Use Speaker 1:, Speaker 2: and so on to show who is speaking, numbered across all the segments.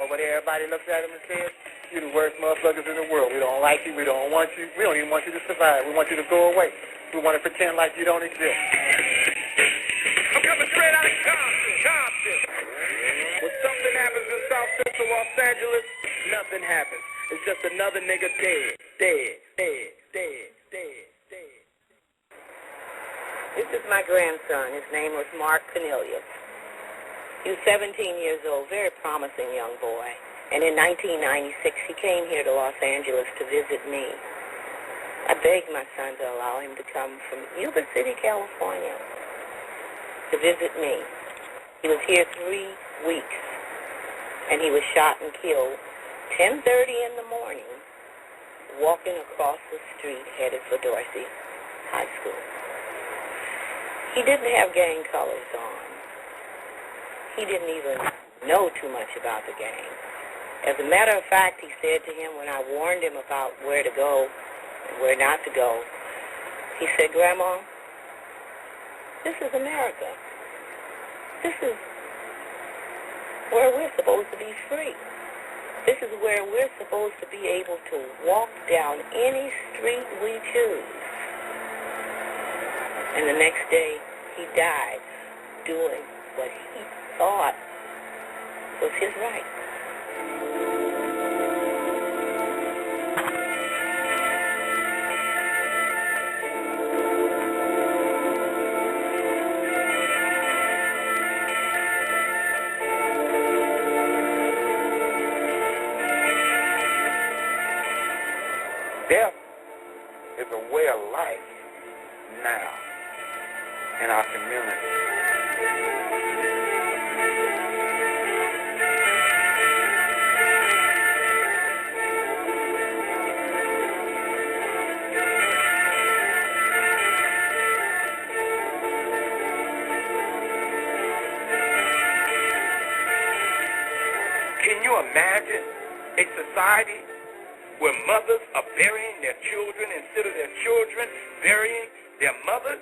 Speaker 1: But everybody looks at him and says, you're the worst motherfuckers in the world. We don't like you. We don't want you. We don't even want you to survive. We want you to go away. We want to pretend like you don't exist. I'm coming straight out of Compton. When something happens in South Central Los Angeles, nothing happens. It's just another nigga dead.
Speaker 2: This is my grandson. His name was Mark Cornelius. He was 17 years old, very promising young boy. And in 1996, he came here to Los Angeles to visit me. I begged my son to allow him to come from Yuba City, California, to visit me. He was here 3 weeks, and he was shot and killed 10:30 in the morning, walking across the street headed for Dorsey High School. He didn't have gang colors on. He didn't even know too much about the gang. As a matter of fact, he said to him when I warned him about where to go and where not to go, he said, Grandma, this is America. This is where we're supposed to be free. This is where we're supposed to be able to walk down any street we choose. And the next day, he died doing what he thought was his right.
Speaker 1: Death is a way of life now in our community. Can you imagine a society where mothers are burying their children instead of their children burying their mothers?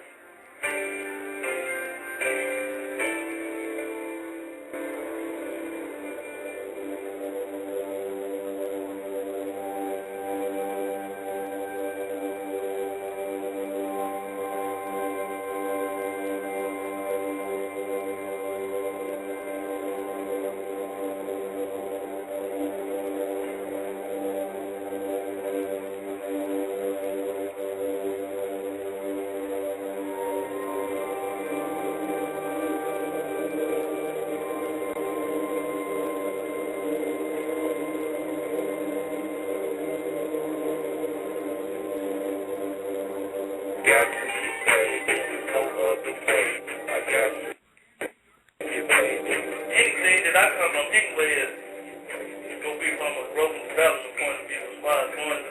Speaker 1: Anything that I come from anyway is going to be from a growth and development point of view as far as going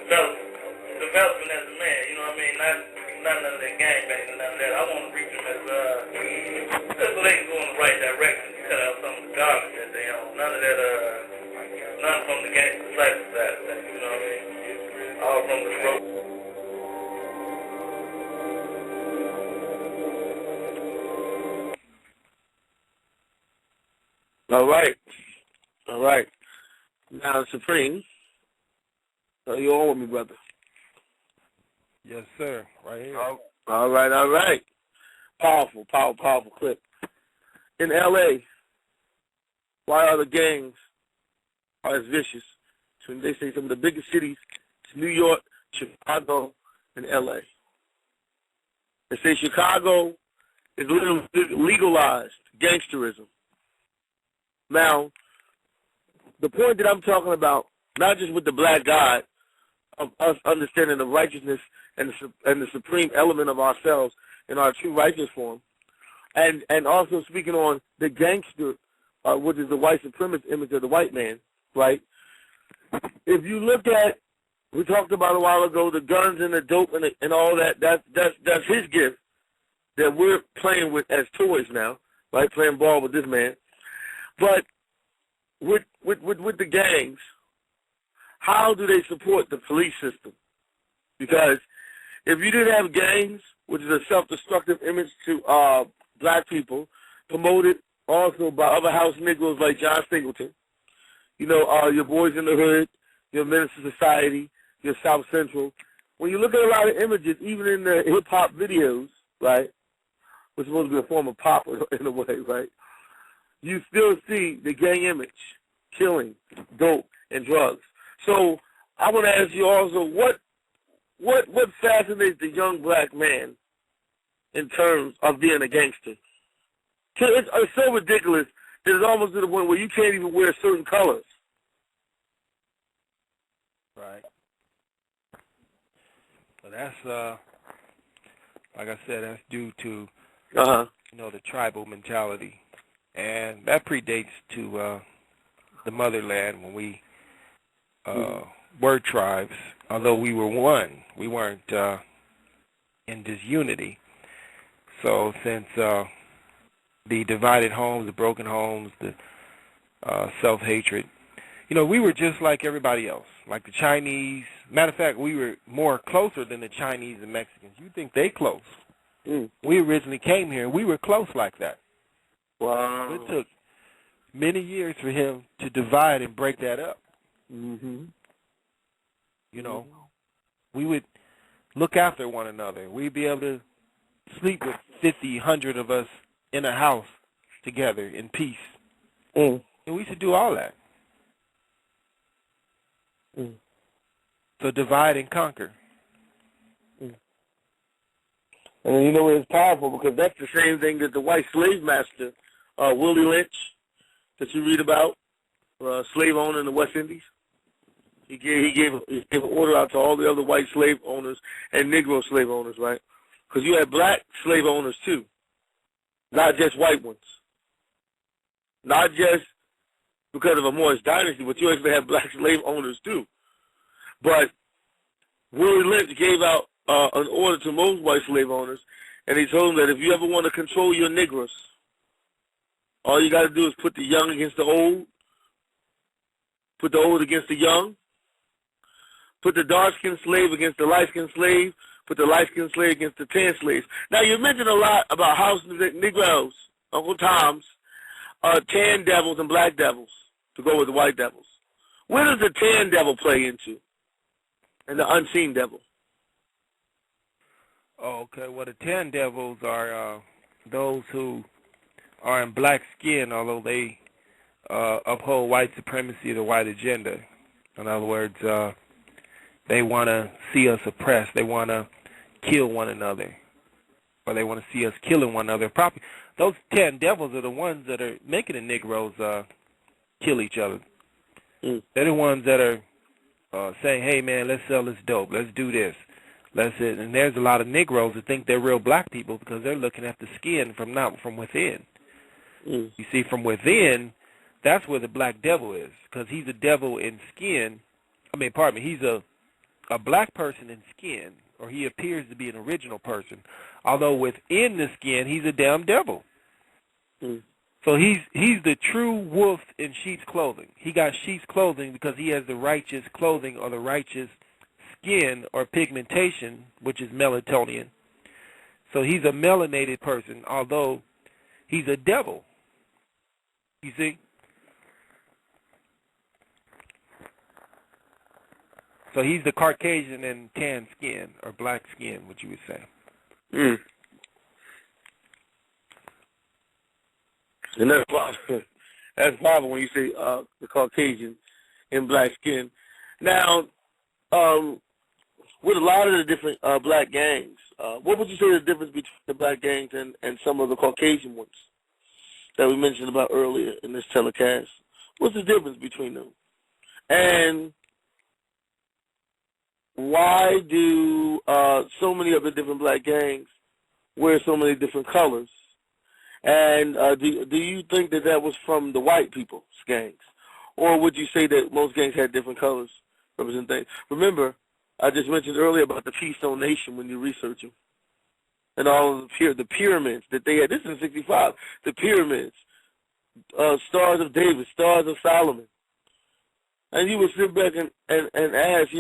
Speaker 1: development as a man, you know what I mean? Not none of that gangbanging and none of that. I want to reach them as just let them go in the right direction, cut out some of the garbage that they own. None of that, none from the gangster side of that, you know what I mean? All from the growth.
Speaker 3: All right. Now, Supreme, you on with me, brother?
Speaker 4: Yes, sir. Right here.
Speaker 3: All right. Powerful clip. In L.A., why are the gangs are as vicious? So they say some of the biggest cities, New York, Chicago, and L.A. They say Chicago is legalized gangsterism. Now, the point that I'm talking about, not just with the black God, of us understanding the righteousness and the supreme element of ourselves in our true righteous form, and also speaking on the gangster, which is the white supremacist image of the white man, right? If you look at, we talked about a while ago, the guns and the dope and all that, that's his gift that we're playing with as toys now, right? Playing ball with this man. But with the gangs, how do they support the police system? Because if you didn't have gangs, which is a self-destructive image to black people, promoted also by other house Negroes like John Singleton, your Boys in the Hood, your Minister Society, your South Central. When you look at a lot of images, even in the hip-hop videos, right, which is supposed to be a form of pop in a way, right, you still see the gang image, killing, dope, and drugs. So I want to ask you also, what fascinates the young black man in terms of being a gangster? It's so ridiculous that it's almost to the point where you can't even wear certain colors.
Speaker 4: Right. Well, that's like I said, that's due to the tribal mentality, and that predates to the motherland when we were tribes. Although we were one, we weren't in disunity. So since the divided homes, the broken homes, the self-hatred, we were just like everybody else, like the Chinese. Matter of fact, we were more closer than the Chinese and Mexicans. You think they close. We originally came here, and we were close like that.
Speaker 3: Wow.
Speaker 4: It took many years for him to divide and break that up. We would look after one another. We'd be able to sleep with 50, 100 of us in a house together in peace. And we used to do all that. So divide and conquer.
Speaker 3: And it's powerful because that's the same thing that the white slave master, Willie Lynch, that you read about, slave owner in the West Indies. He gave an order out to all the other white slave owners and Negro slave owners, right? Because you had black slave owners too, not just white ones. Not just because of a Morris dynasty, but you actually had black slave owners too. But Willie Lynch gave out an order to most white slave owners, and he told them that if you ever want to control your Negroes, all you got to do is put the young against the old, put the old against the young, put the dark-skinned slave against the light-skinned slave, put the light-skinned slave against the tan slaves. Now, you mentioned a lot about house Negroes, Uncle Tom's, tan devils and black devils, to go with the white devils. Where does the tan devil play into? And the unseen devil?
Speaker 4: Oh, okay. Well, the tan devils are those who are in black skin, although they uphold white supremacy, the white agenda. In other words, they want to see us oppressed. They want to kill one another, or they want to see us killing one another. Probably those tan devils are the ones that are making the Negroes kill each other. They're the ones that are saying, "Hey, man, let's sell this dope. Let's do this. Let's it." And there's a lot of Negroes that think they're real black people because they're looking at the skin not from within. You see, from within, that's where the black devil is, because he's a devil in skin. He's a black person in skin, or he appears to be an original person, although within the skin, he's a damn devil. So he's the true wolf in sheep's clothing. He got sheep's clothing because he has the righteous clothing or the righteous skin or pigmentation, which is melatonin. So he's a melanated person, although he's a devil. You see? So he's the Caucasian in tan skin, or black skin, what you would say.
Speaker 3: And that's powerful when you say the Caucasian in black skin. Now, with a lot of the different black gangs, what would you say the difference between the black gangs and some of the Caucasian ones that we mentioned about earlier in this telecast? What's the difference between them? And why do so many of the different black gangs wear so many different colors? And do you think that was from the white people's gangs? Or would you say that most gangs had different colors represent things? Remember, I just mentioned earlier about the Keystone Nation when you research them. And all of the pyramids that they had. This is in 65. The pyramids, Stars of David, Stars of Solomon. And you would sit back and ask,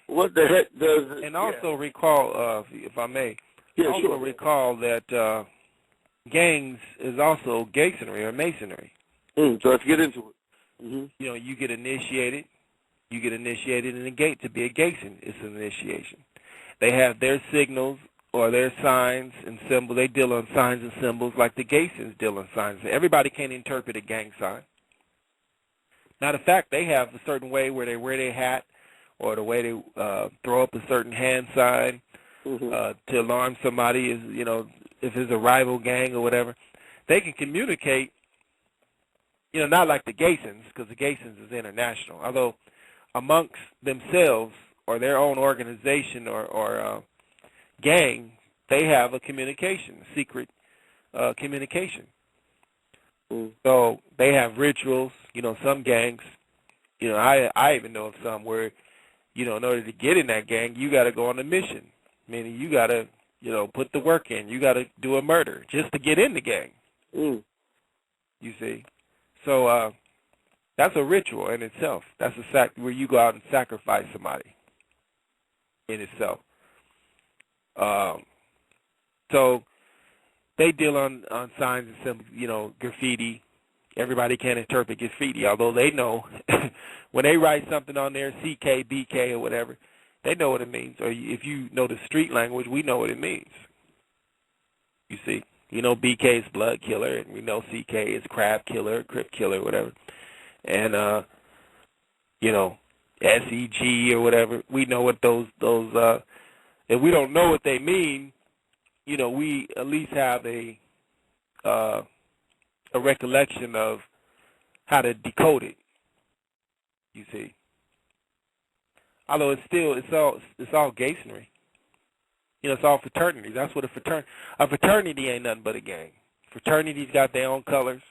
Speaker 3: what the heck does...
Speaker 4: And also recall, if I may, recall that... gangs is also Masonry or Masonry.
Speaker 3: So let's get into it. Mm-hmm.
Speaker 4: You know, you get initiated. You get initiated in the gate. To be a Gayson, it's an initiation. They have their signals or their signs and symbols. They deal on signs and symbols like the Gaysons deal on signs. Everybody can't interpret a gang sign. Matter of fact, they have a certain way where they wear their hat or the way they throw up a certain hand sign to alarm somebody, is, you know, if it's a rival gang or whatever. They can communicate, you know, not like the Gaysons, because the Gaysons is international, although amongst themselves or their own organization or gang, they have a communication, secret communication. So they have rituals. You know, some gangs, you know, I even know of some where, you know, in order to get in that gang, you got to go on a mission, meaning you got to, you know, put the work in. You got to do a murder just to get in the gang. You see. So that's a ritual in itself. That's a where you go out and sacrifice somebody in itself. So they deal on signs and symbols, you know, graffiti. Everybody can't interpret graffiti, although they know when they write something on there, CK, BK, or whatever, they know what it means. Or if you know the street language, we know what it means. You see. You know, BK is blood killer, and we know CK is crab killer, crip killer, whatever. And, you know, SEG or whatever, we know what those if we don't know what they mean, you know, we at least have a recollection of how to decode it. You see, although it's all Gasonry. You know, it's all fraternity. That's what a fraternity ain't nothing but a gang. Fraternities got their own colors.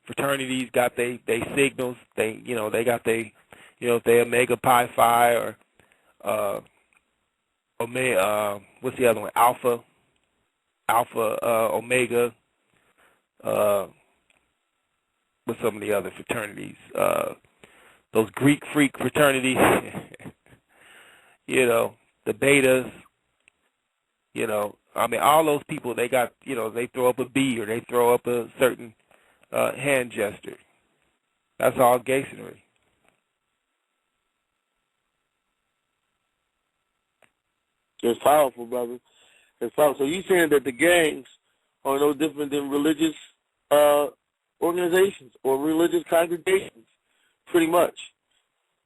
Speaker 4: Fraternities got they signals. They got they, you know, if they Omega Pi Phi or Omega, what's the other one? Alpha, Omega. What's some of the other fraternities? Those Greek freak fraternities. You know, the Betas. You know, I mean, all those people, they got, you know, they throw up a B or they throw up a certain hand gesture. That's all Gasonry.
Speaker 3: It's powerful, brother. It's powerful. So you saying that the gangs are no different than religious organizations or religious congregations, pretty much.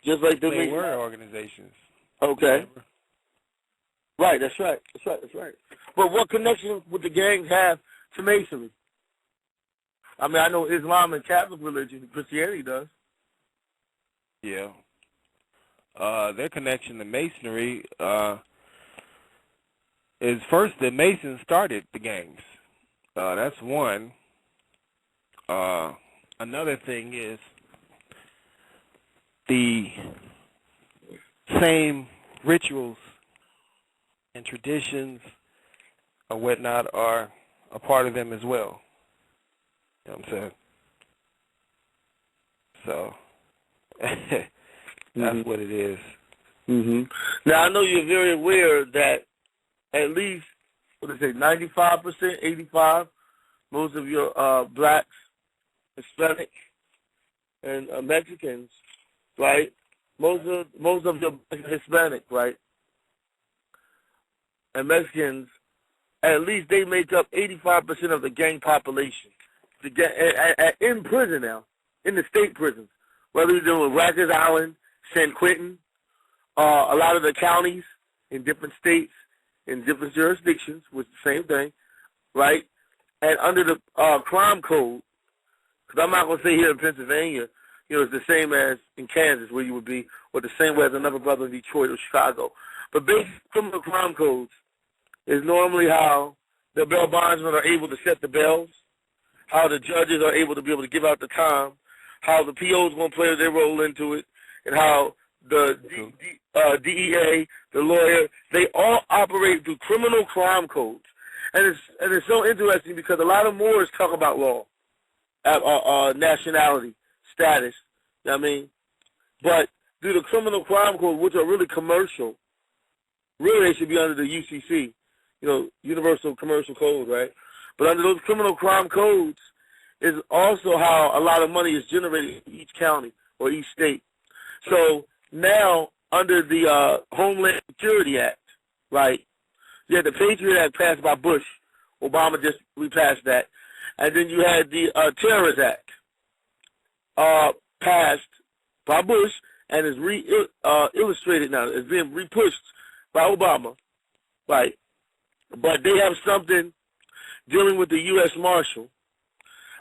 Speaker 3: Just like
Speaker 4: they were organizations.
Speaker 3: Okay. Right, that's right. But what connection would the gangs have to Masonry? I mean, I know Islam and Catholic religion, Christianity does.
Speaker 4: Yeah. Their connection to Masonry is first the Masons started the gangs. That's one. Another thing is the same rituals and traditions or whatnot are a part of them as well. You know what I'm saying? So that's what it is.
Speaker 3: Now, I know you're very aware that at least, 95%, 85%, most of your blacks, Hispanic, and Mexicans, right? Most of your Hispanic, right? And Mexicans, at least they make up 85% of the gang population. In prison now, in the state prisons, whether you're doing Rikers Island, San Quentin, a lot of the counties in different states, in different jurisdictions, which is the same thing, right? And under the crime code, because I'm not going to say here in Pennsylvania, you know, it's the same as in Kansas where you would be, or the same way as another brother in Detroit or Chicago. But basic criminal crime codes is normally how the bail bondsmen are able to set the bails, how the judges are able to give out the time, how the PO is going to play their role into it, and how the DEA, the lawyer, they all operate through criminal crime codes. And it's so interesting because a lot of Moors talk about law, nationality, status, you know what I mean? But through the criminal crime code, which are really commercial, really they should be under the UCC, you know, Universal Commercial Code, right? But under those criminal crime codes is also how a lot of money is generated in each county, or each state. So now, under the Homeland Security Act, right, you had the Patriot Act passed by Bush. Obama just repassed that. And then you had the Terrorist Act passed by Bush and is illustrated now. It's being repushed by Obama, right? But they have something dealing with the U.S. Marshal.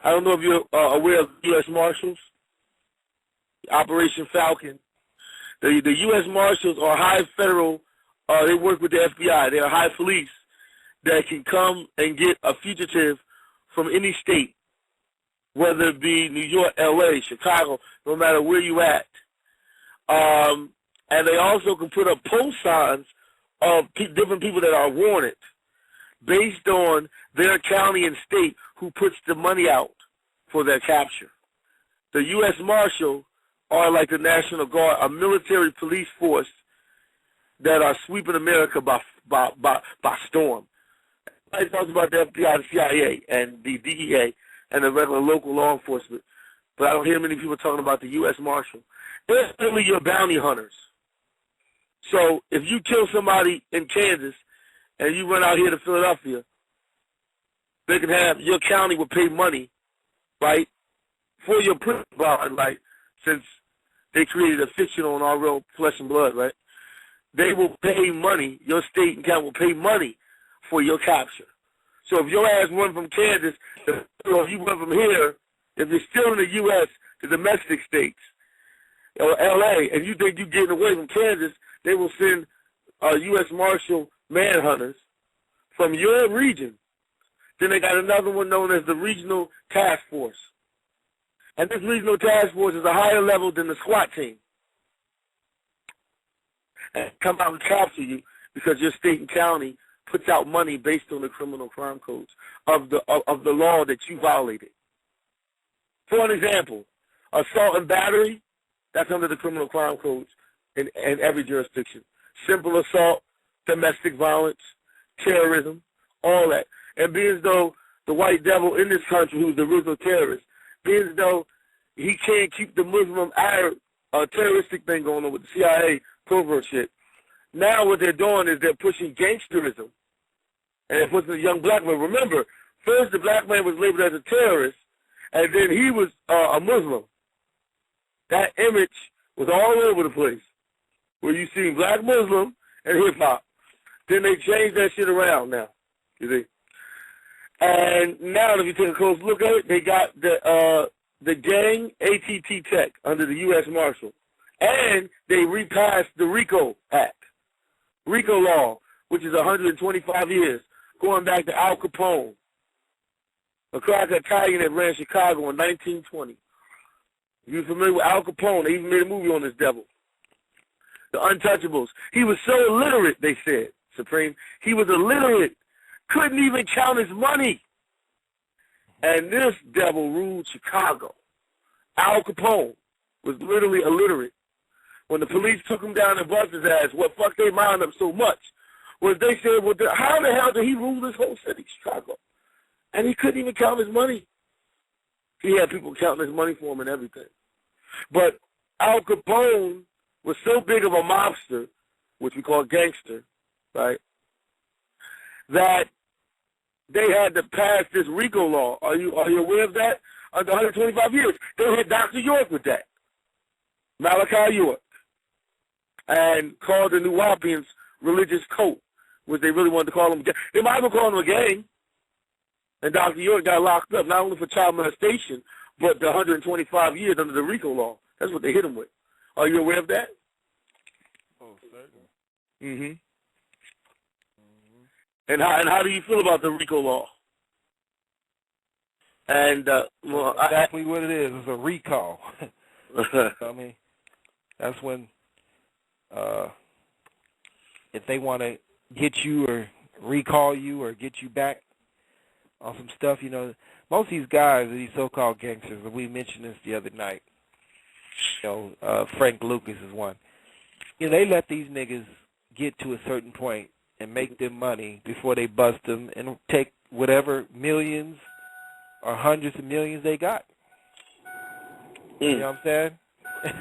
Speaker 3: I don't know if you're aware of U.S. Marshals, Operation Falcon. The U.S. Marshals are high federal, they work with the FBI. They are high police that can come and get a fugitive from any state, whether it be New York, L.A., Chicago, no matter where you at. And they also can put up post signs of different people that are wanted based on their county and state who puts the money out for their capture. The U.S. Marshal are like the National Guard, a military police force that are sweeping America by storm. I talked about the FBI, the CIA, and the DEA, and the regular local law enforcement, but I don't hear many people talking about the U.S. Marshal. They're really your bounty hunters. So if you kill somebody in Kansas and you run out here to Philadelphia, they can have, your county will pay money, right, for your prison bond, right, since they created a fictional and all real flesh and blood, right? They will pay money, your state and county will pay money for your capture. So if your ass run from Kansas, or if you run from here, if you're still in the U.S., the domestic states, or L.A., and you think you're getting away from Kansas, they will send U.S. Marshal manhunters from your region. Then they got another one known as the Regional Task Force. And this Regional Task Force is a higher level than the SWAT team. And come out and capture you because your state and county puts out money based on the criminal crime codes of the law that you violated. For an example, assault and battery, that's under the criminal crime codes in every jurisdiction. Simple assault, domestic violence, terrorism, all that. And being as though the white devil in this country, who's the original terrorist, being as though he can't keep the Muslim Arab terroristic thing going on with the CIA covert shit, now what they're doing is they're pushing gangsterism. And they're pushing the young black man. Remember, first the black man was labeled as a terrorist, and then he was a Muslim. That image was all over the place, where you see black Muslim and hip-hop. Then they changed that shit around now, you see. And now, if you take a close look at it, they got the gang ATT Tech under the U.S. Marshal. And they repassed the RICO Act, RICO law, which is 125 years, going back to Al Capone, a crack Italian that ran Chicago in 1920. If you're familiar with Al Capone, they even made a movie on this devil. The Untouchables. He was so illiterate, they said, Supreme. He was illiterate. Couldn't even count his money. And this devil ruled Chicago. Al Capone was literally illiterate. When the police took him down and busted his ass, what fucked their mind up so much was they said, well, how the hell did he rule this whole city, Chicago? And he couldn't even count his money. He had people counting his money for him and everything. But Al Capone was so big of a mobster, which we call gangster, right, that they had to pass this RICO law. Are you aware of that? Under 125 years. They hit Dr. York with that. Malachi York. And called the New Wapians religious cult, which they really wanted to call them. They might as well call them a gang. And Dr. York got locked up, not only for child molestation, but the 125 years under the RICO law. That's what they hit him with. Are you aware of that?
Speaker 4: Oh, certainly.
Speaker 3: Mm-hmm. And how do you feel about the RICO law? And well,
Speaker 4: exactly what it is. It's a recall. I mean, that's when if they want to get you or recall you or get you back on some stuff, you know, most of these guys are these so-called gangsters. And we mentioned this the other night. You know, Frank Lucas is one. You know, they let these niggas get to a certain point and make them money before they bust them and take whatever millions or hundreds of millions they got. You know what I'm saying?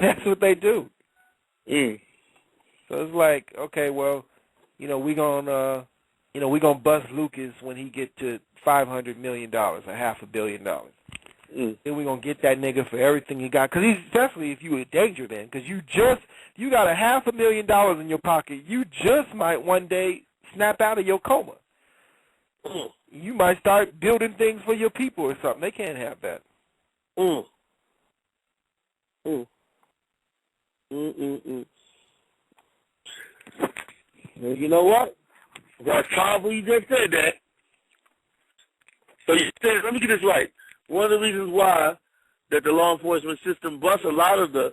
Speaker 4: That's what they do.
Speaker 3: Mm.
Speaker 4: So it's like, okay, well, we gonna bust Lucas when he get to $500 million, $500 million.
Speaker 3: Mm.
Speaker 4: Then we gonna get that nigga for everything he got, because especially if you in danger then, because you got $500 million in your pocket. You just might one day snap out of your coma.
Speaker 3: Mm.
Speaker 4: You might start building things for your people or something. They can't have that.
Speaker 3: Mm. Mm. Mm. Well, you know what? That's powerful. You just said that. So you said, let me get this right. One of the reasons why that the law enforcement system busts a lot of the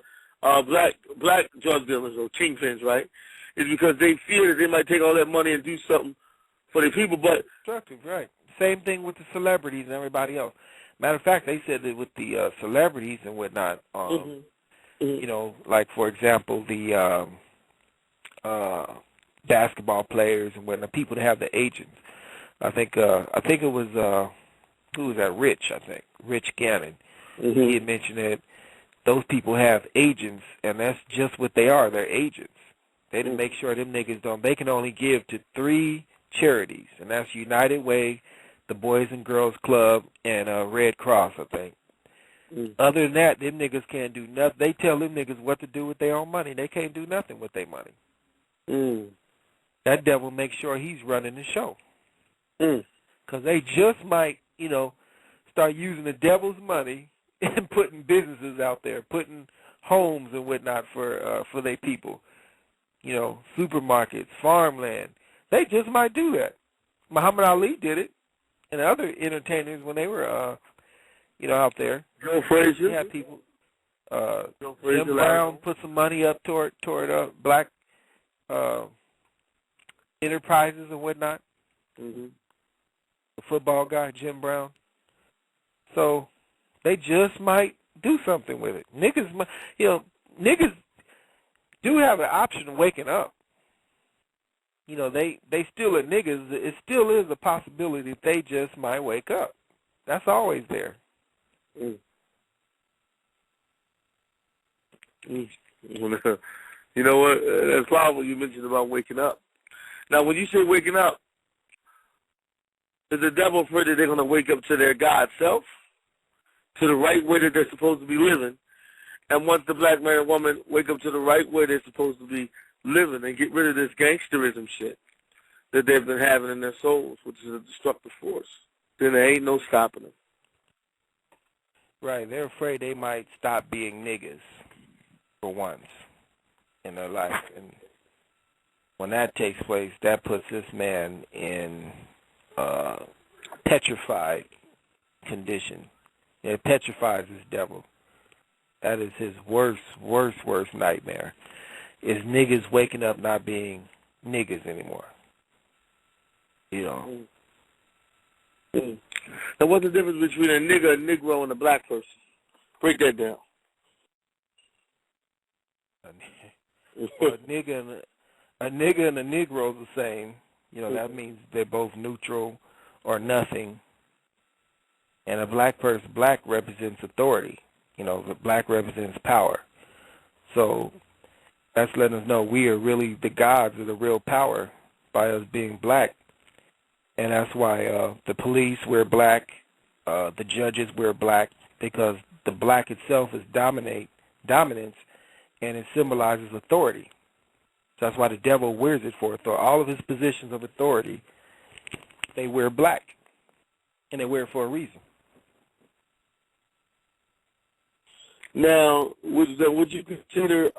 Speaker 3: black drug dealers or kingpins, right, is because they fear that they might take all that money and do something for their people. But
Speaker 4: Destructive, right? Same thing with the celebrities and everybody else. Matter of fact, they said that with the celebrities and whatnot, like for example the basketball players and whatnot, people that have the agents. I think it was who was that? Rich Gannon. He had mentioned that those people have agents, and that's just what they are. They're agents. They didn't make sure them niggas don't. They can only give to 3 charities, and that's United Way, the Boys and Girls Club, and Red Cross, I think. Other than that, them niggas can't do nothing. They tell them niggas what to do with their own money. They can't do nothing with their money. That devil makes sure he's running the show. Because they just might, start using the devil's money and putting businesses out there, putting homes and whatnot for their people. Supermarkets, farmland. They just might do that. Muhammad Ali did it, and other entertainers when they were, out there.
Speaker 3: Joe Frazier.
Speaker 4: They had people. Jim Brown put some money up toward black enterprises and whatnot. The football guy, Jim Brown. So they just might do something with it. Niggas do have an option of waking up. They still are niggas. It still is a possibility that they just might wake up. That's always there.
Speaker 3: You know what? That's powerful you mentioned about waking up. Now, when you say waking up, is the devil afraid that they're going to wake up to their God self, to the right way that they're supposed to be living? And once the black man and woman wake up to the right way they're supposed to be living and get rid of this gangsterism shit that they've been having in their souls, which is a destructive force, then there ain't no stopping them.
Speaker 4: Right. They're afraid they might stop being niggas for once in their life. And when that takes place, that puts this man in petrified condition. It petrifies this devil. That is his worst nightmare, is niggas waking up not being niggas anymore.
Speaker 3: Now, what's the difference between a nigga, a Negro, and a black person? Break that down.
Speaker 4: Well, a nigga and a Negro is the same. That means they're both neutral or nothing. And a black person, black represents authority. The black represents power. So that's letting us know we are really the gods of the real power by us being black. And that's why the police wear black, the judges wear black, because the black itself is dominance, and it symbolizes authority. So that's why the devil wears it for authority. All of his positions of authority, they wear black, and they wear it for a reason.
Speaker 3: Now, would you consider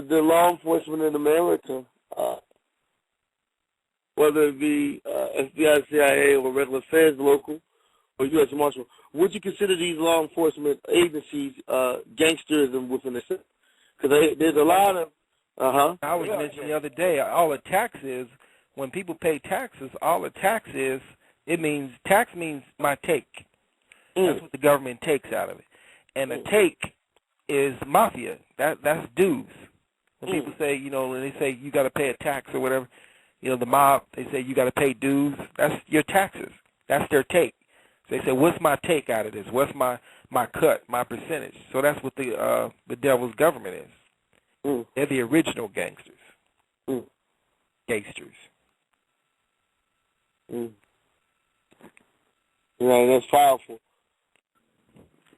Speaker 3: the law enforcement in America, whether it be FBI, CIA, or regular affairs, local, or U.S. Marshal, would you consider these law enforcement agencies gangsterism within the system? Because there's a lot of
Speaker 4: I was mentioning the other day, all a tax is, when people pay taxes, all a tax is, tax means my take. That's what the government takes out of it. And a take is mafia. That's dues. When people say, when they say you got to pay a tax or whatever, the mob, they say you got to pay dues. That's your taxes. That's their take. So they say, what's my take out of this? What's my my cut, my percentage. So that's what the devil's government is. They're the original gangsters. Gangsters.
Speaker 3: Yeah, that's powerful.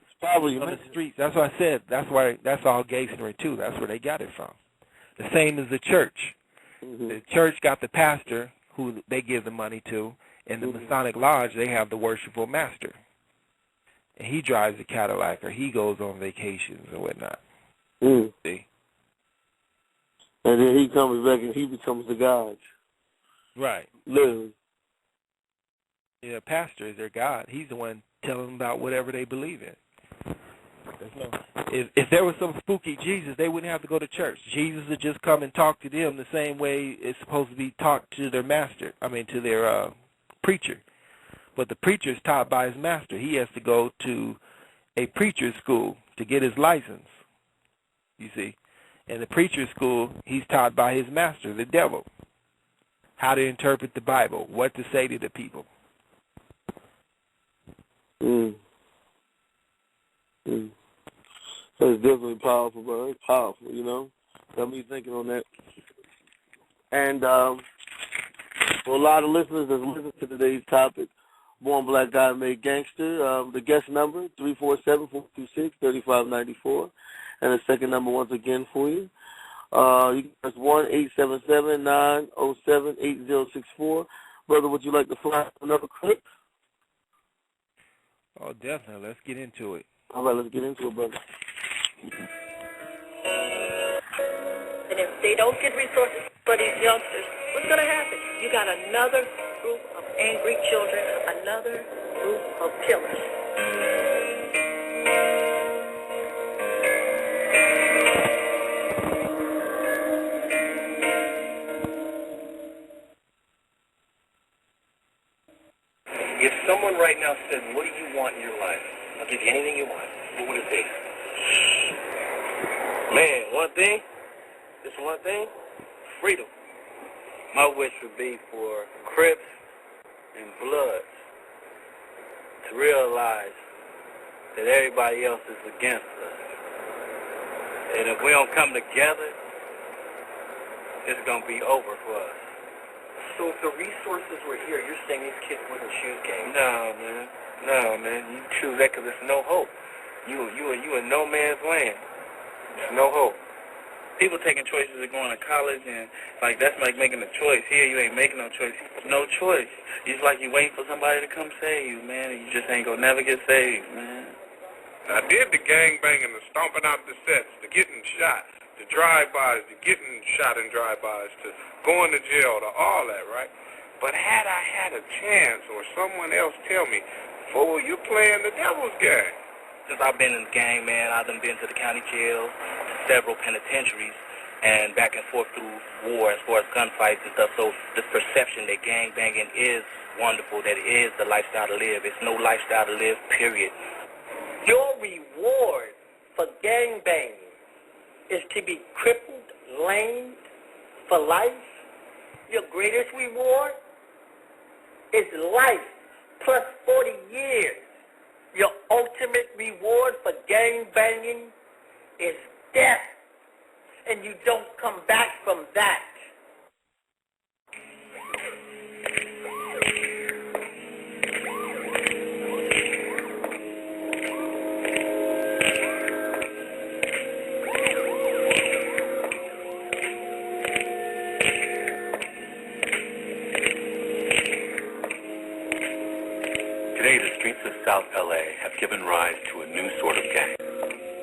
Speaker 3: It's powerful.
Speaker 4: On the streets. That's what I said. That's all gangstering too. That's where they got it from. The same as the church. The church got the pastor who they give the money to. In the Masonic Lodge, they have the worshipful master. And he drives a Cadillac or he goes on vacations or whatnot. See?
Speaker 3: And then he comes back and he becomes the God.
Speaker 4: Right.
Speaker 3: Literally.
Speaker 4: Yeah, pastor is their God. He's the one telling them about whatever they believe in. If there was some spooky Jesus, they wouldn't have to go to church. Jesus would just come and talk to them the same way it's supposed to be taught to their master. I mean, to their preacher. But the preacher is taught by his master. He has to go to a preacher's school to get his license, you see. In the preacher's school, he's taught by his master, the devil, how to interpret the Bible, what to say to the people.
Speaker 3: That's definitely powerful, bro. It's powerful, you know. Got me thinking on that. And for a lot of listeners that's listening to today's topic, Born Black Guy Made Gangster, the guest number, 347-426-3594. And the second number, once again, for you. You can press 1-877-907-8064. Brother, would you like to fly another clip?
Speaker 4: Oh, definitely. Let's get into it.
Speaker 3: All right, let's get into it, brother.
Speaker 2: And if they don't get resources for these youngsters, what's going to happen? You got another group of angry children, another group of killers.
Speaker 5: If someone right now said, what do you want in your life? I'll give you anything you want. What would it be? Man, one thing, just one thing, freedom. My wish would be for Crips and Bloods to realize that everybody else is against us. And if we don't come together, it's going to be over for us. So if the resources were here, you're saying these kids wouldn't choose gangs? No, man. You choose that because there's no hope. You in no man's land. There's no hope.
Speaker 1: People taking choices of going to college, and like that's like making a choice. Here you ain't making no choice. No choice. It's like you waiting for somebody to come save you, man, and you just ain't gonna never get saved, man.
Speaker 6: I did the gangbanging, the stomping out the sets, the getting shot, the drive-bys, the getting shot in drive-bys, to going to jail, to all that, right? But had I had a chance or someone else tell me, fool, you playing the devil's game.
Speaker 5: Since I've been in the gang, man, I've been to the county jail, several penitentiaries, and back and forth through war as far as gunfights and stuff. So this perception that gang banging is wonderful, that it is the lifestyle to live. It's no lifestyle to live, period.
Speaker 7: Your reward for gang banging is to be crippled, lamed for life. Your greatest reward is life plus 40 years. Your ultimate reward for gang banging is death, and you don't come back from that.
Speaker 5: Today, the streets of South LA have given rise to a new sort of gang,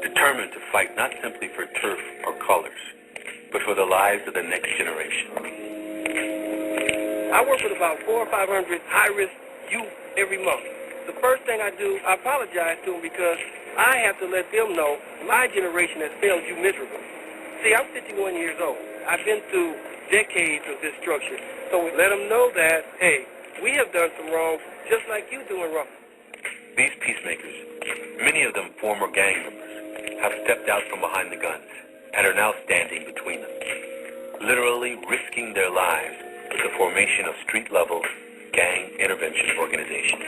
Speaker 5: determined to fight not simply for turf or colors, but for the lives of the next generation.
Speaker 7: I work with about 400 or 500 high-risk youth every month. The first thing I do, I apologize to them because I have to let them know my generation has failed you miserably. See, I'm 51 years old. I've been through decades of this structure. So we let them know that, hey, we have done some wrong just like you doing wrong.
Speaker 5: These peacemakers, many of them former gang members, have stepped out from behind the guns and are now standing between them, literally risking their lives with the formation of street-level gang intervention organizations.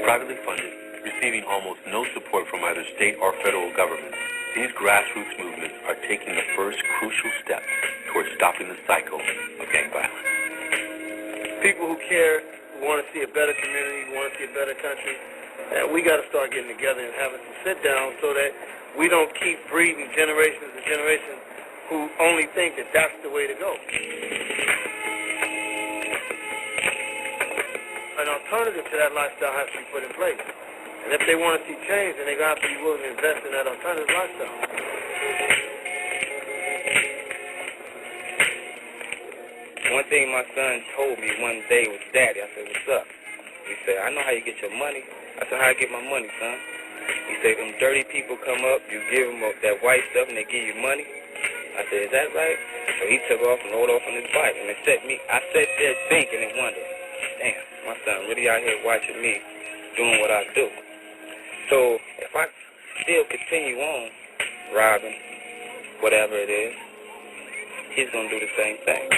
Speaker 5: Privately funded,
Speaker 8: receiving almost no support from either state or federal government, these grassroots movements are taking the first crucial steps towards stopping the cycle of gang violence.
Speaker 5: People who care, who want to see a better community, who want to see a better country, we got to start getting together and having some sit-downs so that we don't keep breeding generations and generations who only think that that's the way to go. An alternative to that lifestyle has to be put in place. And if they want to see change, then they're going to have to be willing to invest in that alternative lifestyle.
Speaker 9: One thing my son told me one day was, Daddy, I said, what's up? He said, I know how you get your money. I said, how I get my money, son? He said, them dirty people come up, you give them that white stuff, and they give you money. I said, is that right? So he took off and rode off on his bike, and I sat there thinking and wondering, damn, my son really out here watching me doing what I do. So if I still continue on robbing, whatever it is, he's going to do the same thing.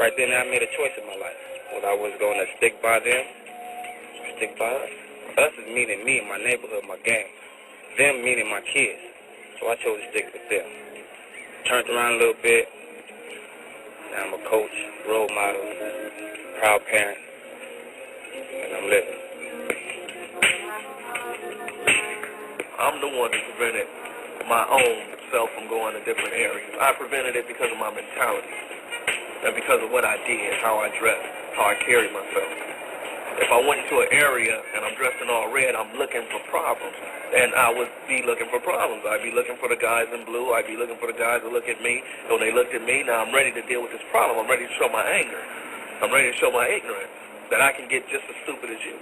Speaker 9: Right then I made a choice in my life. Whether I was going to stick by them, stick by us. Us is meaning me and my neighborhood, my gang. Them meaning my kids. So I chose to stick with them. Turned around a little bit. Now I'm a coach, role model, proud parent, and I'm living.
Speaker 10: I'm the one that prevented my own self from going to different areas. I prevented it because of my mentality and because of what I did, how I dressed, how I carried myself. If I went into an area and I'm dressed in all red, I'm looking for problems. And I would be looking for problems. I'd be looking for the guys in blue. I'd be looking for the guys that look at me. So when they looked at me, now I'm ready to deal with this problem. I'm ready to show my anger. I'm ready to show my ignorance, that I can get just as stupid as you.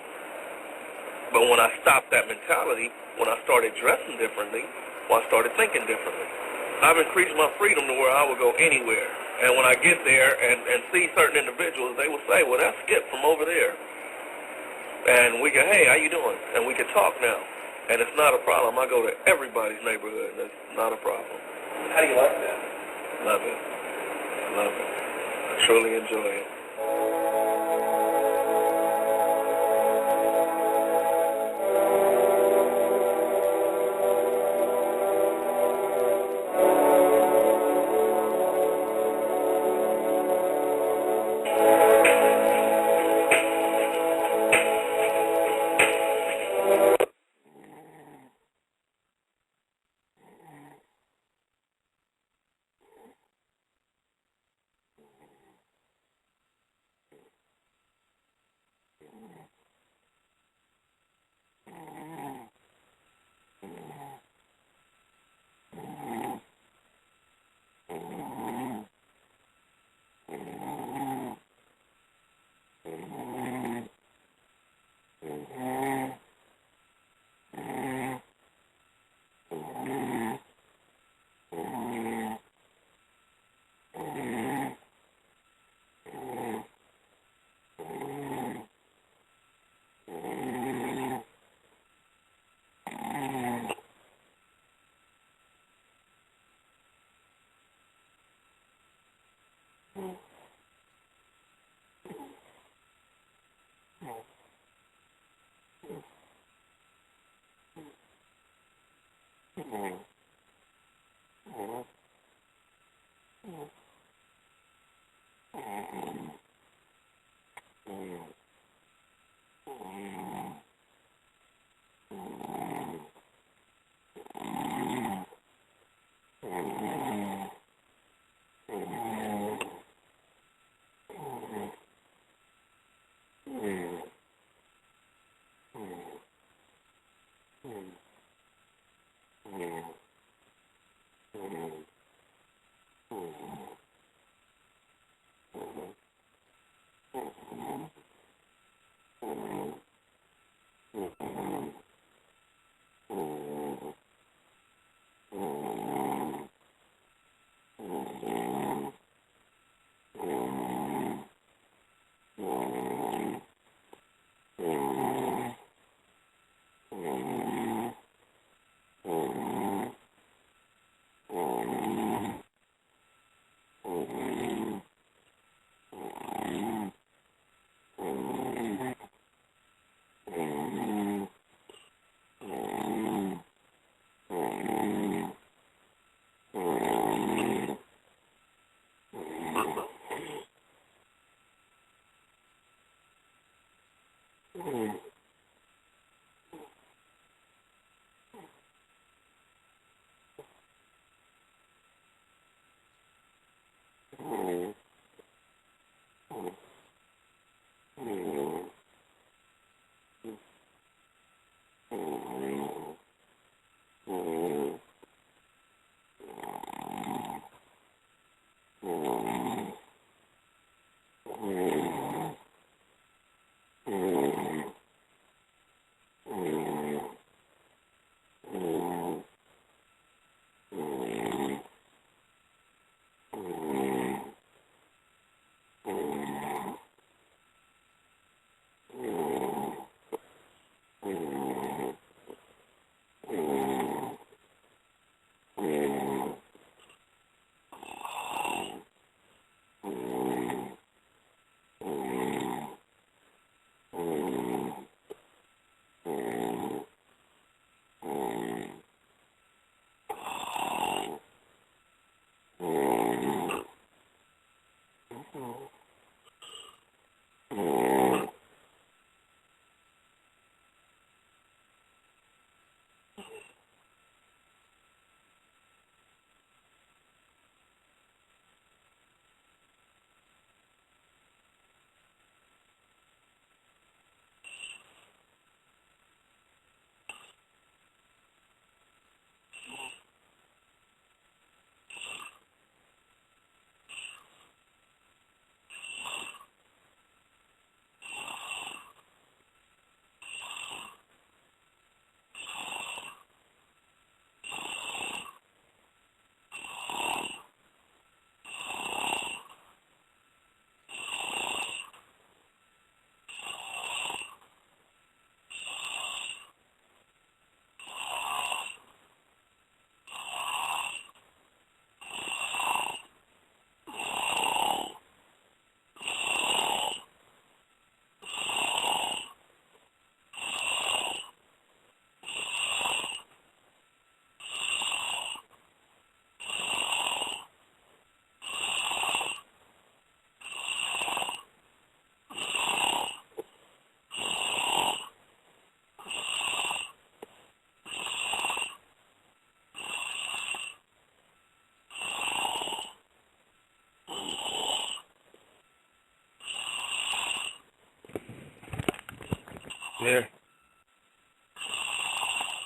Speaker 10: But when I stopped that mentality, when I started dressing differently, when I started thinking differently, I've increased my freedom to where I would go anywhere. And when I get there and see certain individuals, they will say, well, that's Skip from over there. And we can, hey, how you doing? And we can talk now. And it's not a problem. I go to everybody's neighborhood, and it's not a problem.
Speaker 9: How do you like that?
Speaker 10: Love it. Love it. I truly enjoy it.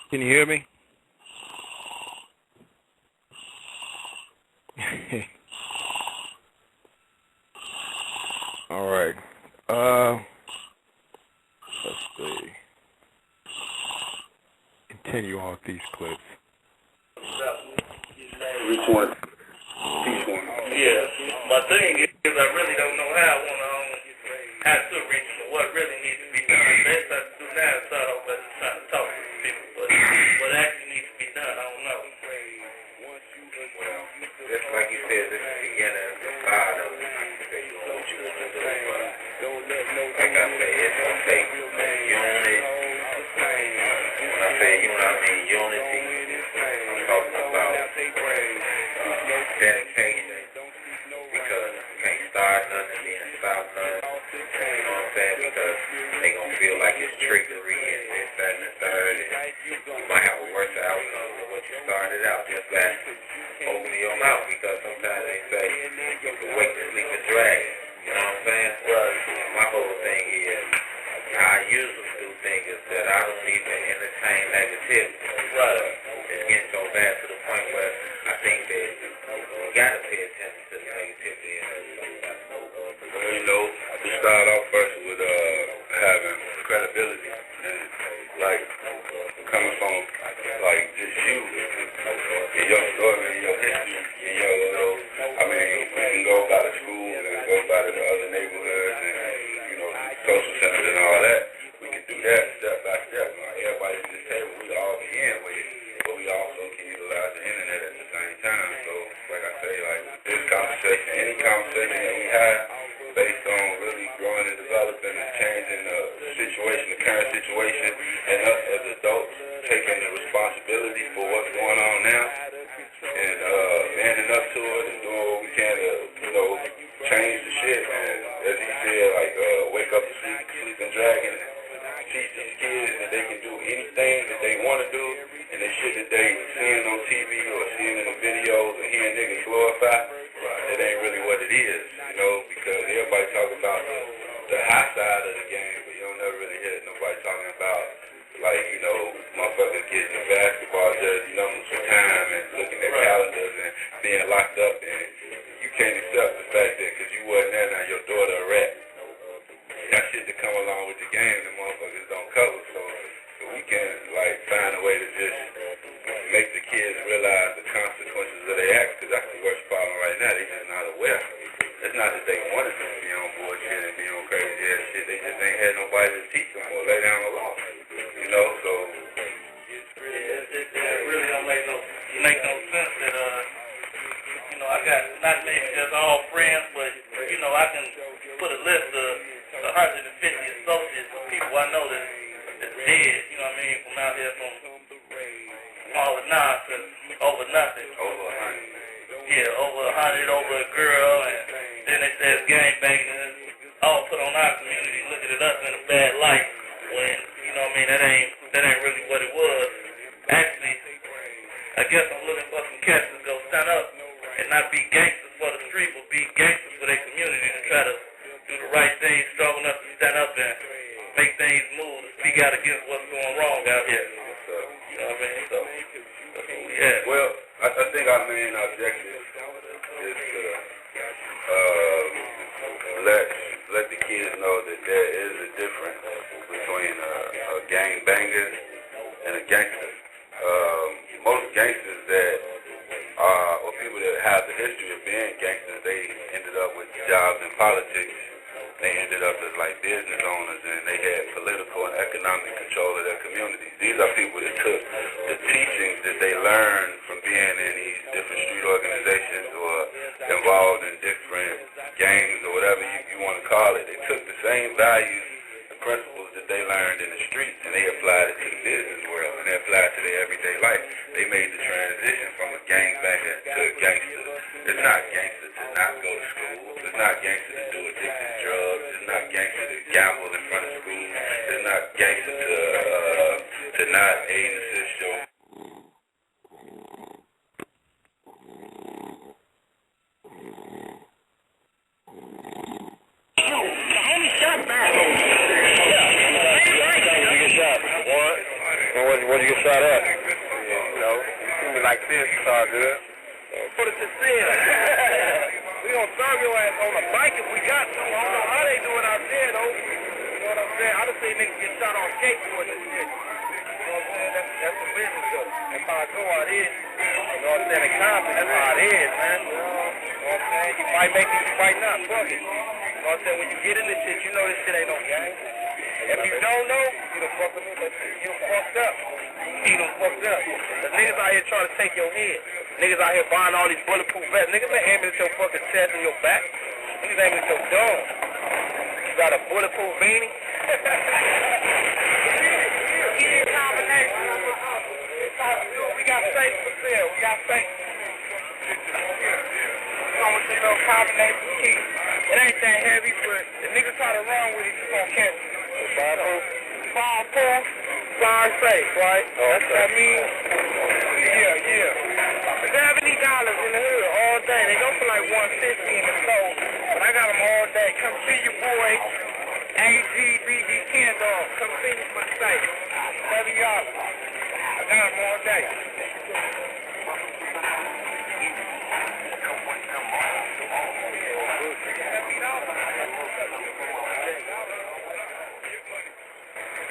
Speaker 4: Can you hear me? All right. Let's see. Continue on with these clips.
Speaker 6: Which one? Each one.
Speaker 1: Yeah. My thing is, I really don't know how I want to how to reach them, what really needs to be done. Best I can do now is start off by just trying to talk to people, but what actually needs to be done, I don't know.
Speaker 9: Well, just like you said, this is the beginning of the start of it. Like you say, you know what you want to do, but like I say, it's going to take unity. When I say unity, I'm talking about dedication, because you can't start nothing, then stop nothing. You know what I'm saying? Because they going to feel like it's trickery and this, that, and the third. And you might have a worse outcome than what you started out. Just that open your mouth, because sometimes they say you can wake to sleep and drag. You know what I'm saying? Well, my whole thing is, how I usually do things is that I don't even entertain negativity. Right. It's getting so bad to the point where I think that you got to pay attention to the negativity.
Speaker 6: Well, you know, we start off first with having credibility, and like coming from like just you and your story and your history and your little. I mean, we can go by the school and go by the other neighborhoods and social centers and all that. We can do that step by step. Everybody at this table, we all be in with it, but we also can utilize the internet at the same time. So, like I say, like this conversation, any conversation that we have, based on really growing and developing and changing the situation, the current situation, and us as adults taking the responsibility for what's going on now, and manning up to it and doing what we can to, change the shit. And as he said, like wake up to sleeping dragon, teach these kids that they can do anything that they want to do, and the shit that they seeing on TV or seeing in the videos and hearing niggas glorify, it ain't really what it is, because everybody talk about the high side of the game, but you don't never really hear nobody talking about, like, motherfuckers getting the basketball jersey numbers for time and looking at calendars and being locked up, and you can't accept the fact that because you wasn't there, now your daughter a rat. That shit that come along with the game, the motherfuckers don't cover, so we can, like, find a way to just make the kids realize the consequences of their acts, because that's the worst problem right now. They just not aware. It's not that they wanted to be on bullshit and be on crazy ass shit. They just ain't had nobody to teach them or lay down the law. So
Speaker 1: it really don't make no sense that I got not maybe just all friends, but I can put a list of 150 associates of people I know that's dead. You know what I mean? From out here from all the nonsense over nothing.
Speaker 9: over 100.
Speaker 1: Yeah, over 100 over a girl, and then they say it's gangbanging, and it's all put on our community, looking at us in a bad light, when, that ain't really what it was. Actually, I guess I'm looking for some cats to go stand up and not be gangsters for the street, but be gangsters for their community and try to do the right thing, strong enough to stand up and make things move, to speak out against what's going wrong out here. You know what I mean? So, that's what we have.
Speaker 6: well, I think our main objective is to let the kids know that there is a difference between a gangbanger and a gangster. Most gangsters that or people that have the history of being gangsters, they ended up with jobs in politics. They ended up as like business owners, and they had political and economic control of their communities. These are people that took the teachings that they learned from being in these different street organizations or involved in different gangs or whatever you want to call it. They took the same values and principles that they learned in the streets, and they applied it to the business world, and they applied it to their everyday life. They made the transition from a gangbanger to a gangster. It's not gangster to not go to school. It's not gangster to do addictive drugs. It's not gangster to gamble in front of school. It's not gangster to not aid and assist your
Speaker 9: like this. It's all good.
Speaker 10: Put it to sin. We gonna serve your ass on a bike if we got to. I don't know how they do it out there, though. You know what I'm saying? I done seen niggas get shot on skateboards and shit. You know what I'm saying? That's the business, though. That's how I go out here. You know what I'm saying? In Compton, that's how it is, man. You know what I'm saying? You might make it, you might not. Fuck it. You know what I'm saying? When you get in this shit, you know this shit ain't no game. If you don't know, you done fucked up. You done fucked up. You done fucked up. The niggas out here trying to take your head. Niggas out here buying all these bulletproof vests. Niggas ain't aiming at your fucking chest and your back. Niggas aiming at your dome. You got a bulletproof beanie? We got safe for sale. We got safe. Come with your little combination key. It ain't that heavy, but the nigga try to run with it, you gonna catch it. Fireproof, fire safe, right? That's what I mean. Yeah. $70 in the hood all day. They go for like $150 in the store, but I got them all day. Come see your boy, AGBG Ken Dog. Come see me for the site. $70. I got them all day.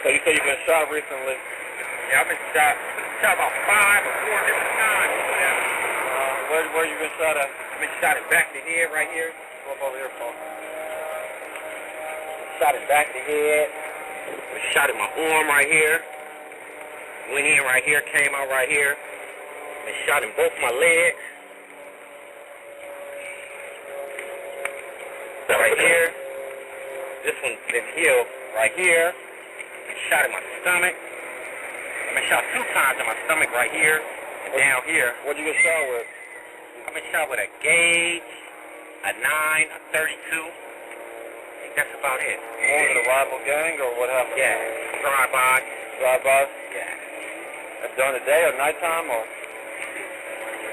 Speaker 10: So you say you've been shot recently? Yeah, I've been shot about 5 or 4 different times. Where you been shot at? I've been shot in back of the head right here. Go up over here, Paul. Shot in back of the head. Been shot in my arm right here. Went in right here, came out right here. Been shot in both my legs. Right here. This one's been healed right here. Been shot in my stomach. I've been shot 2 times in my stomach right here and down here. What'd you get shot with? I've been shot with a gauge, a 9, a 32. I think that's about it. Was it a rival gang or what happened? Yeah, drive-by. Drive-by? Yeah. During the day or nighttime or?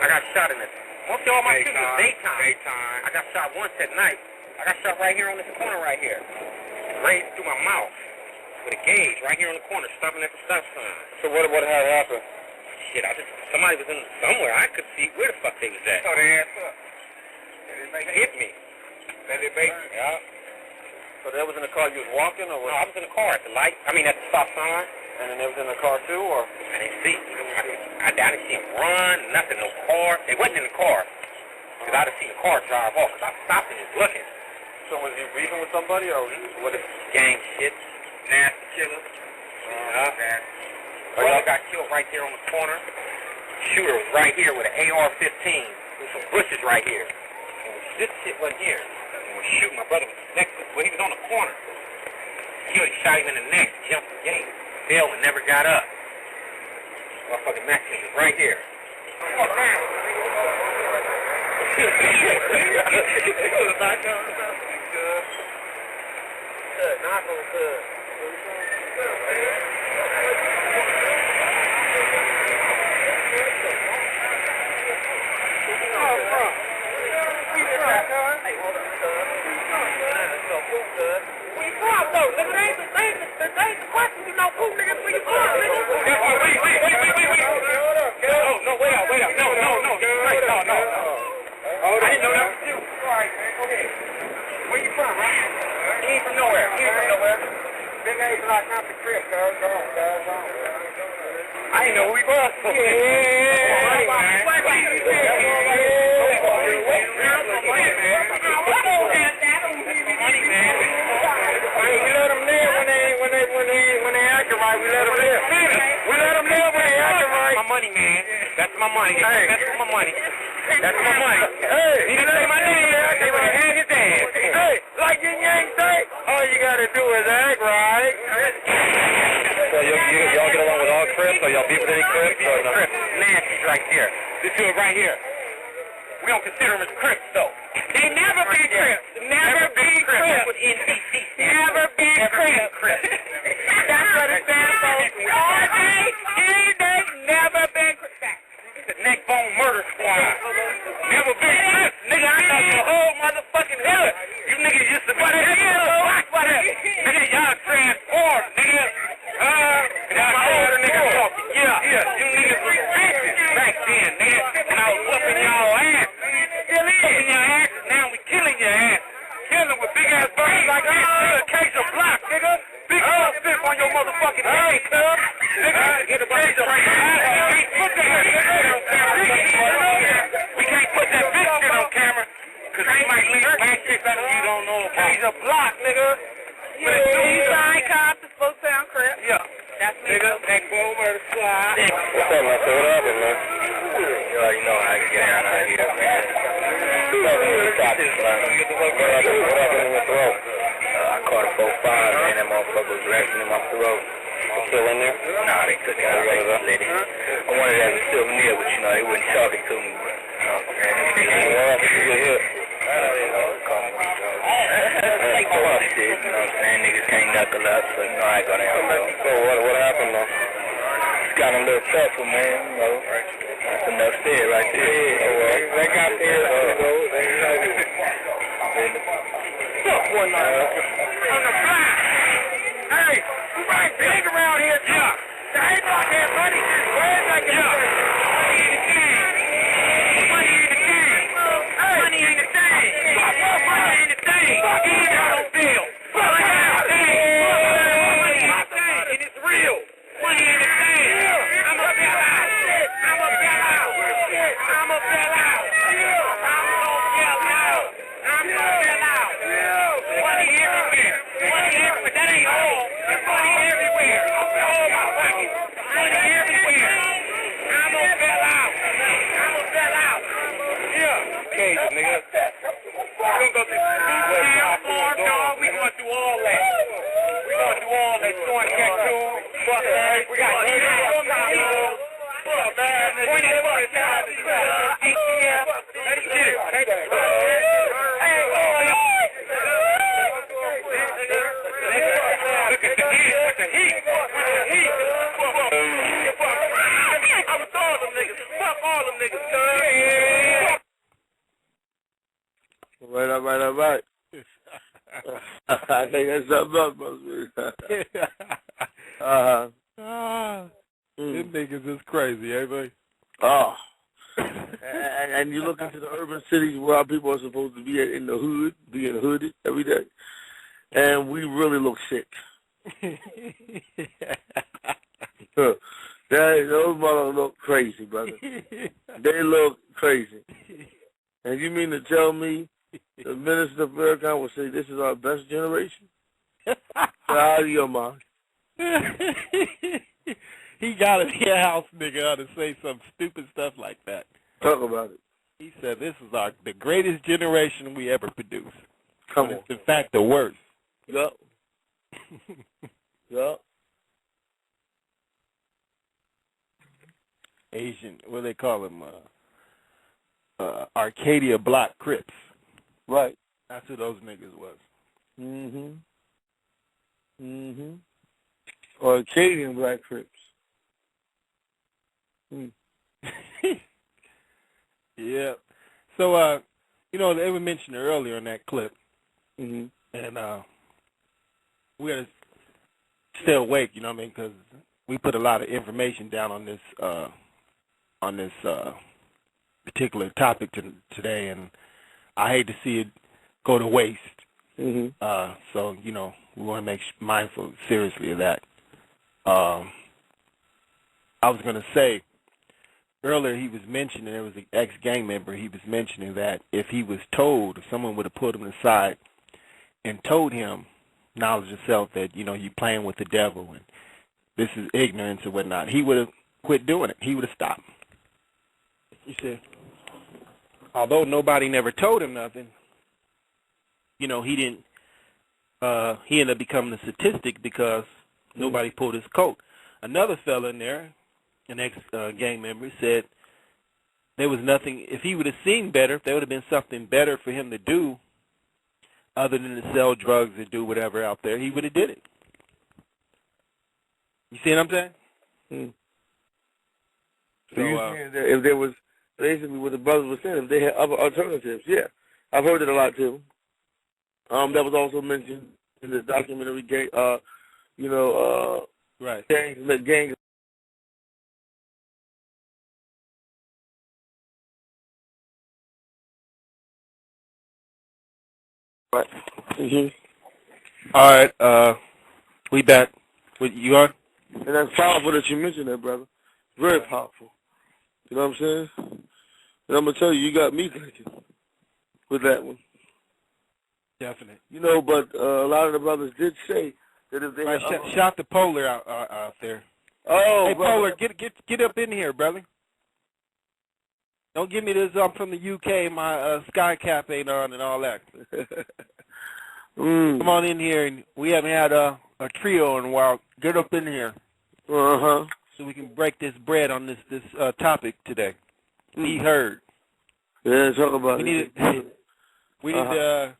Speaker 10: I got shot in the, most of all my shit was daytime. I got shot once at night. I got shot right here on this corner right here. Grazed through my mouth. With a gauge right here on the corner, stopping at the stop sign. So what had happened? Shit, somebody was in somewhere. I could see where the fuck they was at. Oh, they ass up. They hit me. Yeah. So they was in the car you was walking, or what? No, I was in the car at the light. I mean, at the stop sign. And then they was in the car too, or? I didn't see. I didn't see them run, nothing, no car. They wasn't in the car. Because I done seen the car drive off, because I stopped and was looking. So was you beefing with somebody, or what? Gang shit. Nasty killer. Brother got killed right there on the corner. Shooter was right here with an AR-15. With some bushes right here. And this shit wasn't here. And was shooting. My brother was next to him. Well, he was on the corner. Killed him, shot him in the neck, jumped the gate. Fell and never got up. Motherfucking Max was right here. Not so good. I didn't know who he was. We let them live when they acting right. We let them live. We let them live when they acting right. My money, man. That's my money. Hey. That's my money. That's my money. Hey, he didn't say my name. They would have had his ass. Hey, like Yin Yang say, all you gotta do is act right. So y'all get along with all Crips, or y'all beef with any Crips? Crips, Nancy's right here. This dude right here. We don't consider them as Crips, though. They never been Crips. Never been Crips. That's what NBC stands. Never been Crips. That's what it stands for. All day, any day, never been Crips. It's the neck bone murder squad. Never been Crips. Nigga, I know your whole motherfucking hood. You niggas used to be nigga, y'all transformed, nigga. That's my older nigga talking. Yeah, you niggas was bitches back then.
Speaker 6: nigga.
Speaker 2: Eastside cops is supposed to sound crap.
Speaker 6: Yeah.
Speaker 2: That's me.
Speaker 6: Nigga, next over the slide.
Speaker 9: What's up, man? So what happened, man? You already know how I get down out here, man. What happened in your throat? I caught a 4-5, man. That motherfucker was resting in my throat. They still in there? Nah, they took it out. They let it. I wanted to have a souvenir, but, you know, they wasn't talking to me. Man, they still in there. You get hit. Shit, you know what I'm saying? Niggas can't knuckle up, so you know I go down low. So what happened though? It's got a little tougher, man, you know. That's enough said right there. They got there, though. Fuck one night. On the fly. Hey, we right big around here, too. Yeah. There ain't no damn money. Where's that guy? Money in the game. Money in the game. Hey. Money in the thing. Money in the thing. Fuck you, don't feel. Money in the thing. Money in the thing. And it's real. Money in the thing. I'm a bell out. I'm a bell out. I'm a bell out. I'm gonna bell out. I'm gonna bell out. Money everywhere. Money everywhere. That ain't all. There's money everywhere. All my pockets. Money everywhere. I'm gonna bell out. I'm gonna bell out. Yeah. Okay, nigga. We're gonna go through farm dog. We going through all that. We going through all that. Going to get to. Fuck that. We got ATM. Let's get it. Hey, look at the heat. Look at the heat. Heat. I'm with all them niggas. Fuck all them niggas, cuz.
Speaker 3: All right. I think that's something else,
Speaker 4: Them niggas is crazy, ain't they?
Speaker 3: Oh. and you look into the urban cities where our people are supposed to be in the hood, being hooded every day, and we really look sick. Those motherfuckers look crazy, brother. They look crazy. And you mean to tell me the Minister of Farrakhan will say this is our best generation? Out of your mind.
Speaker 4: He gotta be a house nigga to say some stupid stuff like that.
Speaker 3: Talk about it.
Speaker 4: He said this is the greatest generation we ever produced.
Speaker 3: Come on.
Speaker 4: It's in fact the worst.
Speaker 3: Yup. Yup.
Speaker 4: Asian, what do they call them? Arcadia Block Crips.
Speaker 3: Right.
Speaker 4: That's who those niggas was.
Speaker 3: Or Acadian Black Crips.
Speaker 4: Yeah. So, you know, they were mentioned earlier in that clip,
Speaker 3: Mm-hmm.
Speaker 4: and we got to stay awake, you know what I mean, because we put a lot of information down on this particular topic today, and I hate to see it go to waste.
Speaker 3: Mm-hmm.
Speaker 4: So, you know, we want to make mindful seriously of that. I was going to say, earlier he was mentioning, there was an ex-gang member, he was mentioning that if he was told, if someone would have pulled him aside and told him, knowledge of self, that, you know, you're playing with the devil and this is ignorance or whatnot, he would have quit doing it. He would have stopped. You see, although nobody never told him nothing, you know, he didn't, he ended up becoming a statistic because nobody pulled his coat. Another fella in there, an ex-gang member, said there was nothing, if he would have seen better, if there would have been something better for him to do other than to sell drugs or do whatever out there, he would have did it. You see what I'm saying?
Speaker 3: So you saying that if there was, basically what the brothers were saying, if they had other alternatives, yeah. I've heard it a lot too. That was also mentioned in the documentary,
Speaker 4: right.
Speaker 3: Gangs. Right. Mm-hmm.
Speaker 4: All right. We back. You on?
Speaker 3: And that's powerful that you mentioned that, brother. Very powerful. You know what I'm saying? And I'm going to tell you, you got me thinking with that one.
Speaker 4: Definitely.
Speaker 3: You know, but a lot of the brothers did say that if they
Speaker 4: Right,
Speaker 3: had
Speaker 4: shout the Polar out there.
Speaker 3: Oh,
Speaker 4: hey,
Speaker 3: brother.
Speaker 4: Polar, get up in here, brother. Don't give me this. I'm from the UK. My sky cap ain't on and all that. Come on in here, and we haven't had a trio in a while. Get up in here.
Speaker 3: Uh-huh.
Speaker 4: So we can break this bread on this topic today. Be heard.
Speaker 3: Yeah, talk about
Speaker 4: we
Speaker 3: it.
Speaker 4: We need to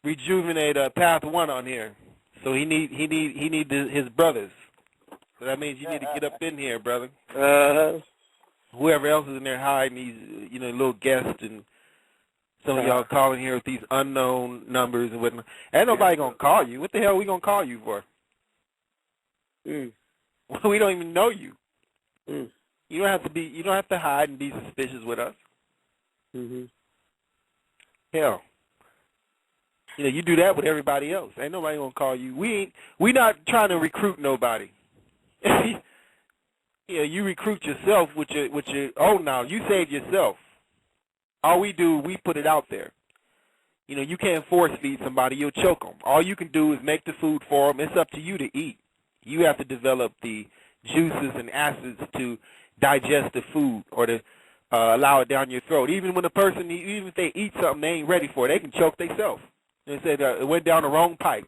Speaker 4: rejuvenate Path One on here. So he need his brothers. So that means you need to get up in here, brother.
Speaker 3: Uh-huh.
Speaker 4: Whoever else is in there hiding these, little guests and some of y'all calling here with these unknown numbers and whatnot. Ain't nobody gonna call you. What the hell are we gonna call you for? We don't even know you. You don't have to hide and be suspicious with us. Hell. You do that with everybody else. Ain't nobody gonna call you. We not trying to recruit nobody. You recruit yourself with your now. You save yourself. All we do, we put it out there. You can't force feed somebody. You'll choke them. All you can do is make the food for them. It's up to you to eat. You have to develop the juices and acids to digest the food or to allow it down your throat. Even when a person, even if they eat something they ain't ready for, they can choke themselves. They said it went down the wrong pipe.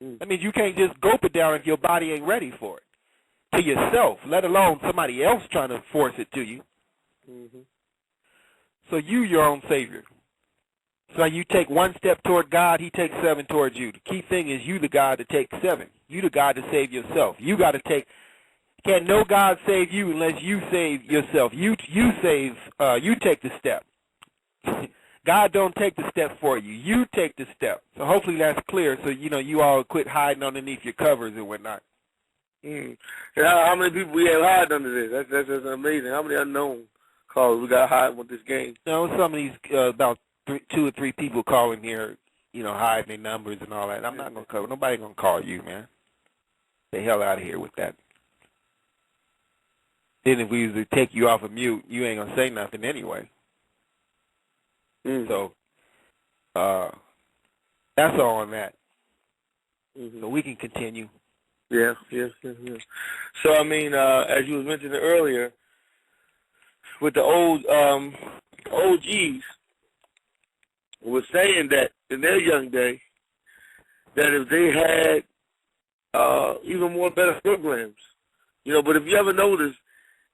Speaker 4: That means you can't just gulp it down if your body ain't ready for it. To yourself, let alone somebody else trying to force it to you. So you, your own savior. So you take one step toward God, he takes 7 towards you. The key thing is you the God to take 7. You the God to save yourself. You got to take. Can't no God save you unless you save yourself. You take the step. God don't take the step for you. You take the step. So hopefully that's clear. So you all quit hiding underneath your covers and whatnot.
Speaker 3: How many people we have hiding under this? That's amazing. How many unknown callers we got hiding with this game?
Speaker 4: Some of these about 2 or 3 people calling here, hiding their numbers and all that. I'm not gonna cover. Nobody gonna call you, man. The hell out of here with that. Then if we was to take you off of mute, you ain't gonna say nothing anyway. So that's all on that. So we can continue.
Speaker 3: Yeah. So I mean, as you was mentioning earlier, with the old OGs was saying that in their young day, that if they had even more better programs, but if you ever notice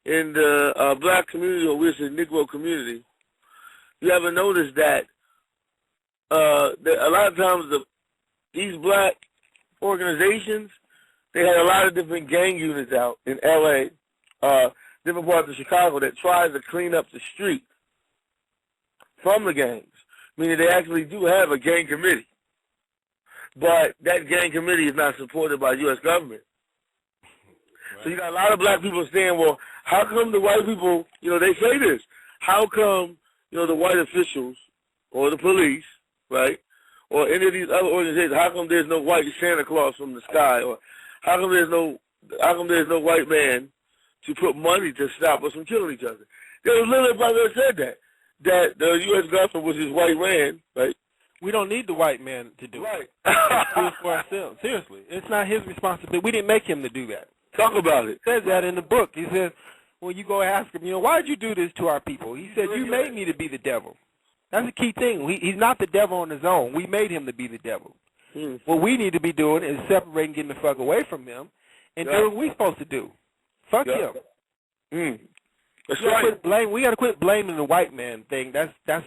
Speaker 3: in the black community, or which is the Negro community, you ever notice that a lot of times these black organizations, they had a lot of different gang units out in L.A., different parts of Chicago that tries to clean up the street from the gangs, meaning they actually do have a gang committee. But that gang committee is not supported by the U.S. government. Right. So you got a lot of black people saying, well, how come the white people, they say this, how come, the white officials or the police, right, or any of these other organizations, how come there's no white Santa Claus from the sky, or how come there's no white man to put money to stop us from killing each other? There was literally brother that said that the U.S. government was this white man, right?
Speaker 4: We don't need the white man to do
Speaker 3: it.
Speaker 4: Do it for ourselves. Seriously. It's not his responsibility. We didn't make him to do that.
Speaker 3: Talk about it.
Speaker 4: He says that in the book. He says, well, you go ask him, why did you do this to our people? He said, you made me to be the devil. That's the key thing. He's not the devil on his own. We made him to be the devil. What we need to be doing is separating, getting the fuck away from him, and doing what we're supposed to do. Fuck him.
Speaker 3: That's right.
Speaker 4: We got to quit blaming the white man thing. That's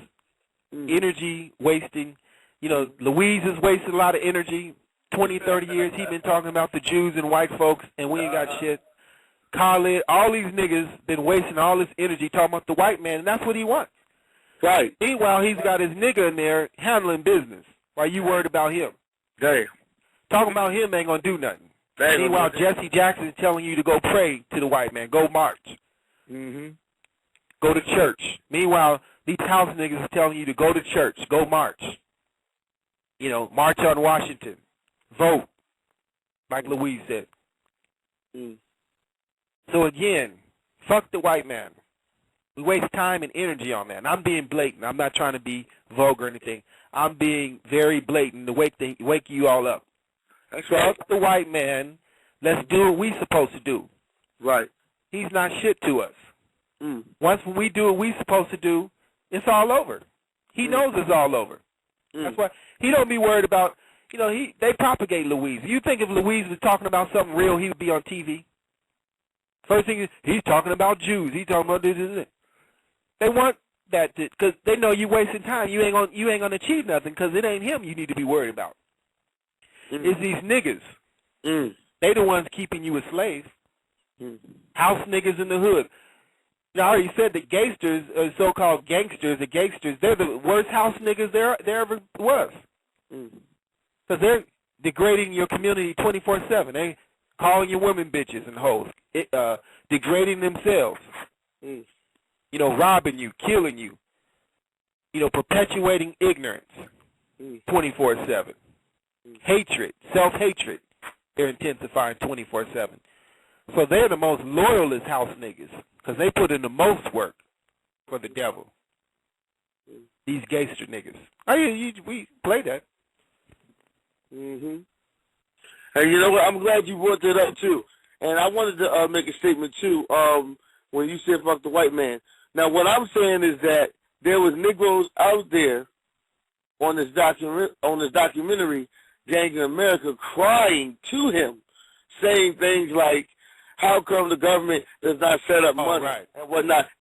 Speaker 4: energy wasting. Louise has wasted a lot of energy. 20, 30 years he's been talking about the Jews and white folks, and we ain't got shit. Khalid, all these niggas been wasting all this energy talking about the white man, and that's what he wants.
Speaker 3: Right.
Speaker 4: Meanwhile, he's got his nigga in there handling business while you worried about him.
Speaker 3: Damn.
Speaker 4: Talking about him ain't going to do nothing. Meanwhile, Jesse Jackson is telling you to go pray to the white man. Go march. Go to church. Meanwhile, these house niggas is telling you to go to church. Go march. March on Washington. Vote, like Louise said. So again, fuck the white man. We waste time and energy on that. And I'm being blatant. I'm not trying to be vulgar or anything. I'm being very blatant to wake you all up.
Speaker 3: That's right.
Speaker 4: Fuck the white man. Let's do what we supposed to do.
Speaker 3: Right.
Speaker 4: He's not shit to us.
Speaker 3: Mm.
Speaker 4: Once we do what we supposed to do, it's all over. He knows it's all over. That's why he don't be worried about, they propagate Louise. You think if Louise was talking about something real, he would be on TV? First thing is, he's talking about Jews. He's talking about this. They want that because they know you're wasting time. You ain't gonna achieve nothing because it ain't him you need to be worried about. It's these niggas. They the ones keeping you a slave. House niggas in the hood. Now, I already said that gangsters, so-called gangsters, they're the worst house niggas there ever was. Because they're degrading your community 24/7. They calling your women bitches and hoes, degrading themselves, robbing you, killing you, perpetuating ignorance 24/7. Hatred, self-hatred, they're intensifying 24/7. So they're the most loyalist house niggas because they put in the most work for the devil. These gangster niggas. We play that.
Speaker 3: And you know what? I'm glad you brought that up, too. And I wanted to make a statement, too, when you said fuck the white man. Now, what I'm saying is that there was Negroes out there on this documentary, Gang in America, crying to him, saying things like, how come the government does not set up money and whatnot?